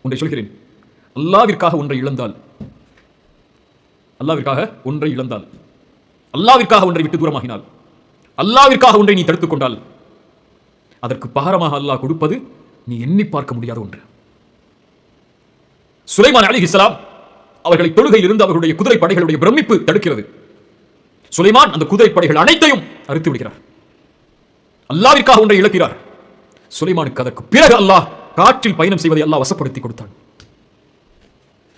ஒன்றை சொல்கிறேன், அல்லாஹ்விற்காக ஒன்றை இழந்தால், அல்லாஹ்விற்காக ஒன்றை இழந்தால், அல்லாஹ்விற்காக ஒன்றை விட்டு தூரமாகினால், அல்லாஹ்விற்காக ஒன்றை நீ தடுத்துக் கொண்டால், அதற்கு பகரமாக அல்லாஹ் கொடுப்பது நீ எண்ணி பார்க்க முடியாத ஒன்று. சுலைமான் அலைஹிஸ்ஸலாம் அவர்களை தொழுகையில் இருந்து அவர்களுடைய குதிரை படைகளுடைய பிரமிப்பு தடுக்கிறது. சுலைமான் அந்த குதிரை படைகள் அனைத்தையும் அறுத்து விடுகிறார். அல்லாஹ்விற்காக ஒன்றை இழக்கிறார். சுலைமானுக்கு அதற்கு பிறகு அல்லாஹ் காற்றில் பயணம் செய்வதை அல்லாஹ் வசப்படுத்தி கொடுத்தான்.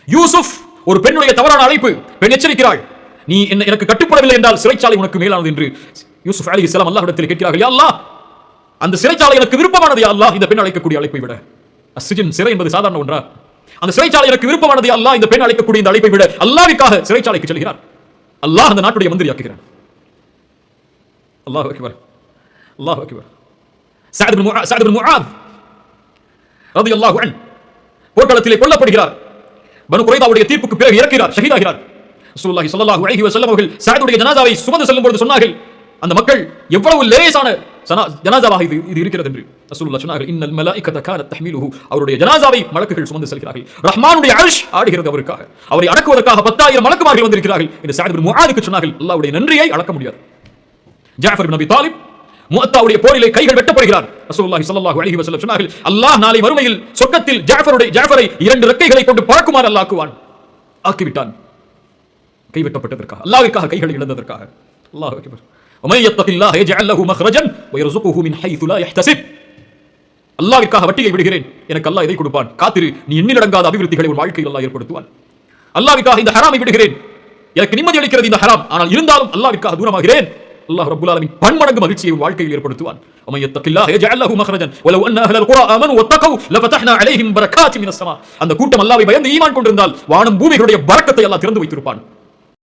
யூசுப் ஒரு பெண்ணுடைய தவறான அழைப்பு, பெண் எச்சரிக்கிறாள், நீ எனக்கு கட்டுப்படவில்லை என்றால் சிறைச்சாலை உனக்கு மேலானது என்று யூசுப் அலைஹிஸ்ஸலாம் அல்லாஹ்விடத்தில் கேட்கிறார்கள். யா அல்லாஹ், அந்த சிறைச்சாலை எனக்கு விருப்பமானது யா அல்லாஹ், இந்த பெண் அழைக்கக்கூடிய அழைப்பை விட. அஸ்ஸிஜன், சிறை என்பது சாதாரண ஒன்றா? அந்த சிறைச்சாலை எனக்கு விருப்பமானது யா அல்லாஹ், இந்த பெண் அழைக்கக்கூடிய இந்த அழைப்பை விட. அல்லாஹ்விற்காக சிறைச்சாலைக்கு செல்கிறார். அல்லாஹ் அந்த நாட்டுடைய மந்திரியாக்குகிறான். அல்லாஹு அக்பர், அல்லாஹு அக்பர். சஅத் இப்னு முஆத் ரலியல்லாஹு அன்ஹு போர்க்களத்திலே கொல்லப்படுகிறார். பனு குரைதாவுடைய தீர்ப்புக்கு பிறகு இறக்கிறார், ஷஹீதாகிறார். ரசூலுல்லாஹி ஸல்லல்லாஹு அலைஹி வஸல்லம் அவர்கள் சஅதுடைய ஜனாசாவை சுமந்து செல்லும் பொழுது சொன்னார்கள், அந்த மக்கள் எவ்வளவு லேசான ஜனாசாவாக இது இருக்கிறது என்று. ரசூலுல்லாஹ் சொன்னார்கள், இன்னல் மலாயிகத கானத் தஹ்மிலுஹு, அவருடைய ஜனாசாவை மலக்குகள் சுமந்து செல்கிறார்கள். ரஹ்மானுடைய அர்ஷ் ஆடுகிறது அவருக்காக. அவரை அடக்குவதற்காக 10,000 மலக்குமார்கள் வந்திருக்கிறார்கள் என்று சஅத் இப்னு முஆதுக்கு சொன்னார்கள். அல்லாஹ்வுடைய நன்றியை அளக்க முடியாது. ஜாஃபர் இப்னு அபி தாலிப் முஅத்தாவுடைய போரிலே கைகள் வெட்டப்படுகிறார். ரசூலுல்லாஹி ஸல்லல்லாஹு அலைஹி வஸல்லம் சொன்னார்கள், அல்லாஹ் நாளை மறுமையில் சொர்க்கத்தில் ஜாஃபரை 2 ரெக்கைகளை கொண்டு பறக்குமாறு அல்லாஹ் ஆக்குவான். ஆக்கிவிட்டான். கை வெட்டப்பட்டதற்காக, அல்லாஹ்விற்காக கைகளை இழந்ததற்காக. அல்லாஹு அக்பர். ومن يتق الله يجعل له مخرجا ويرزقه من حيث لا يحتسب. அல்லாஹ்விற்காக வட்டியை விடுகிறேன், எனக்கு அல்லாஹ் இதை கொடுப்பான். காத்திரு, நீ எண்ணிலடங்காத அபிவிருத்திகளை உன் வாழ்க்கையில் அல்லாஹ் ஏற்படுத்துவான். அல்லாஹ்விற்காக இந்த ஹராமை விடுகிறேன், எனக்கு நிம்மதி அளிக்கிறது இந்த ஹராம், ஆனால் இருந்தாலும் அல்லாஹ்விற்காக தூரமாகிறேன். அல்லாஹ் ரப்பல் ஆலமீன் பன்மடங்கு மகிழ்ச்சியை உன் வாழ்க்கையில் ஏற்படுத்துவான். ومن يتق الله يجعل له مخرجا ولو ان اهل القرى امنوا واتقوا لفتحنا عليهم بركات من السماء. அந்த கூட்டம் அல்லாஹ்வை பயந்து ஈமான் கொண்டிருந்தால் வானம் பூமிகளுடைய பரக்கத்தை அல்லாஹ் திறந்து வைத்திருப்பான்.